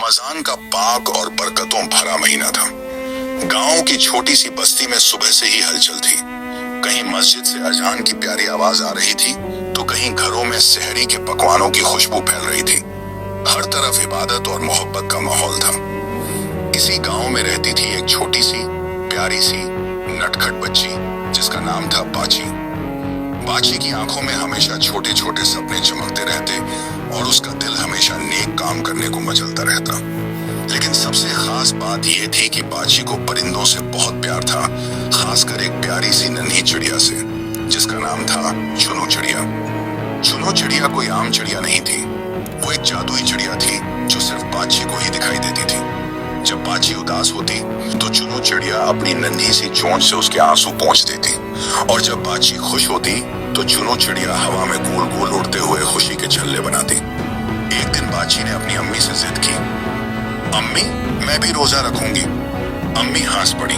रमजान का पाक और बरकतों भरा महीना था। गांव की छोटी सी बस्ती में सुबह से ही हलचल थी। कहीं मस्जिद से अजान की प्यारी आवाज आ रही थी तो कहीं घरों में सहरी के पकवानों की खुशबू फैल रही थी। हर तरफ इबादत और मोहब्बत का माहौल था। इसी गांव में रहती थी एक छोटी सी प्यारी सी नटखट बच्ची जिसका नाम था बाची। बाची की आंखों में हमेशा छोटे छोटे सपने चमकते रहते और उसका दिल हमेशा नेक काम करने को मचलता रहता। लेकिन सबसे खास बात यह थी कि बाची को परिंदों से बहुत प्यार था, खासकर एक प्यारी सी नन्ही चिड़िया से जिसका नाम था चुनू चिड़िया। चुनू चिड़िया कोई आम चिड़िया नहीं थी, वो एक जादुई चिड़िया थी जो सिर्फ बाची को ही दिखाई देती थी। जब बाची उदास होती तो चुनू चिड़िया अपनी नन्ही सी चोंच से उसके आंसू पोंछ देती, और जब बाची खुश होती तो चुनू चिड़िया हवा में गोल गोल उड़ते हुए खुशी के छल्ले बनाती। एक दिन बाची ने अपनी अम्मी से जिद की, अम्मी मैं भी रोजा रखूंगी। अम्मी हंस पड़ी,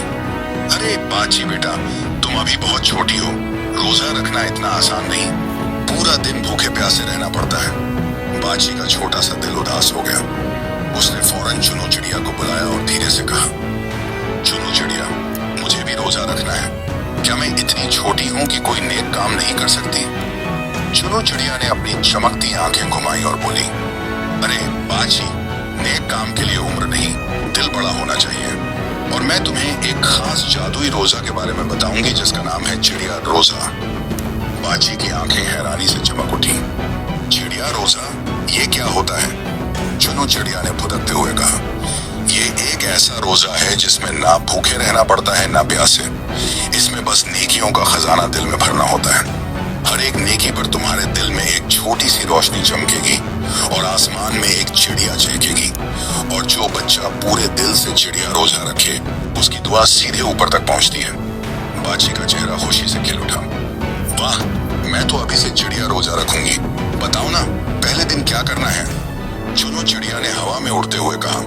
अरे बाची बेटा तुम अभी बहुत छोटी हो, रोजा रखना इतना आसान नहीं, पूरा दिन भूखे प्यासे रहना पड़ता है। बाची का छोटा सा दिल उदास हो गया। उसने फौरन चुनू चिड़िया को बुलाया और धीरे से कहा, चुनू चिड़िया मुझे भी रोजा रखना है, क्या मैं इतनी छोटी हूँ कि कोई नेक काम नहीं कर सकती? चुनू चिड़िया ने अपनी चमकती आंखें घुमाई और बोली, अरे बाची नेक काम के लिए उम्र नहीं दिल बड़ा होना चाहिए, और मैं तुम्हें एक खास जादुई रोजा के बारे में बताऊंगी जिसका नाम है चिड़िया रोजा। बाची की आंखें हैरानी से चमक उठी। चिड़िया रोजा ये क्या होता है? चुनू चिड़िया ने फुदकते हुए कहा, ये एक ऐसा रोजा है जिसमें ना भूखे रहना पड़ता है ना प्यासे। इसमें बस नेकियों का खजाना दिल में भरना होता है। हर एक नेकी पर तुम्हारे दिल में एक छोटी सी रोशनी चमकेगी और आसमान में एक चिड़िया चहकेगी, और जो बच्चा पूरे दिल से चिड़िया रोजा रखे उसकी दुआ सीधे ऊपर तक पहुंचती है। बाची का चेहरा खुशी से खिल उठा। वाह, मैं तो अभी से चिड़िया रोजा रखूंगी। बताओ ना पहले दिन क्या करना है? चुनू चिड़िया ने हवा में उड़ते हुए कहा,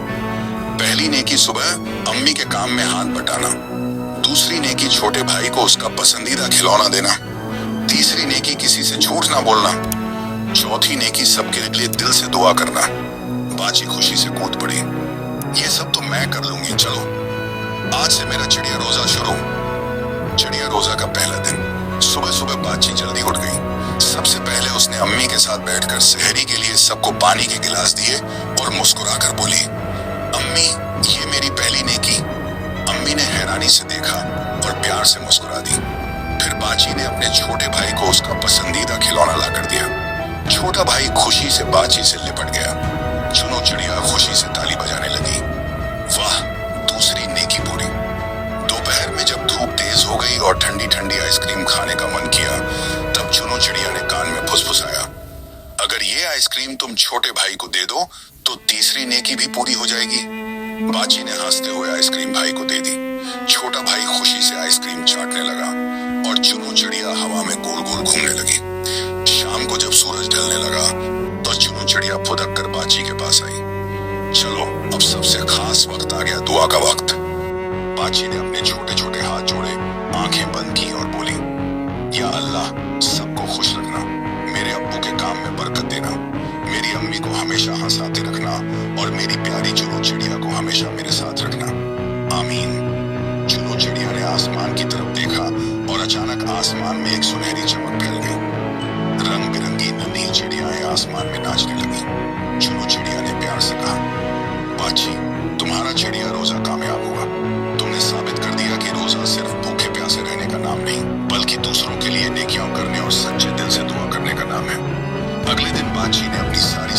पहली नेकी सुबह अम्मी के काम में हाथ बटाना, दूसरी नेकी छोटे भाई को उसका पसंदीदा खिलौना देना, तीसरी नेकी किसी से झूठ ना बोलना, चौथी नेकी सबके लिए दिल से दुआ करना। बाची खुशी से कूद पड़ी, ये सब तो मैं कर लूंगी, चलो आज से मेरा चिड़िया रोजा शुरू। चिड़िया रोजा का पहला दिन। सुबह सुबह बाची जल्दी उठ गई। सबसे पहले उसने अम्मी के साथ बैठकर सहरी के लिए सबको पानी के गिलास दिए और मुस्कुराकर बोली, अम्मी ये मेरी पहली नेकी। अम्मी ने हैरानी से देखा और प्यार से मुस्कुरा दी। फिर बाची ने अपने छोटे भाई को उसका पसंदीदा खिलौना लाकर दिया। छोटा भाई खुशी से बाची से लिपट गया। चुनू चिड़िया खुशी से ताली बजाने लगी। वाह, दूसरी नेकी पूरी। दोपहर में जब धूप तेज हो गई और ठंडी ठंडी आइसक्रीम खाने का मन किया तब चुनू चिड़िया ने कान में फुसफुसाया, अगर ये आइसक्रीम तुम छोटे भाई को दे दो तो तीसरी नेकी भी पूरी हो जाएगी। बाची ने हंसते हुए आइसक्रीम भाई को दे दी। छोटा भाई खुशी से आइसक्रीम चाटने लगा और चुनू चिड़िया हवा में गोल गोल घूमने लगी। शाम को जब सूरज ढलने लगा तो चुनू चिड़िया फुदक कर बाची के पास आई। चलो अब सबसे खास वक्त आ गया, दुआ का वक्त। बाची ने अपने छोटे छोटे हाथ जोड़े, आंखें बंद की और बोली, या अल्लाह सबको खुश रखना, मेरे अब्बू के काम में बरकत देना, मेरी अम्मी को हमेशा हंसाते रखना और मेरी प्यारी चुनू चिड़िया को हमेशा मेरे साथ रखना, आमीन। चुनू चिड़िया ने आसमान की तरफ देखा और अचानक आसमान में एक सुनहरी चमक फैल गई। रंग बिरंगी नन्ही चिड़ियाएं आसमान में नाचने लगी। चुनू चिड़िया ने प्यार से कहा, बाची तुम्हारा चिड़िया रोजा कामयाब हुआ। तुमने साबित कर दिया कि रोजा सिर्फ भूखे प्यासे रहने का नाम नहीं बल्कि दूसरों के लिए नेकियां करने और सच्चे दिल से दुआ करने का नाम है। अगले दिन बाची ने अपनी सारी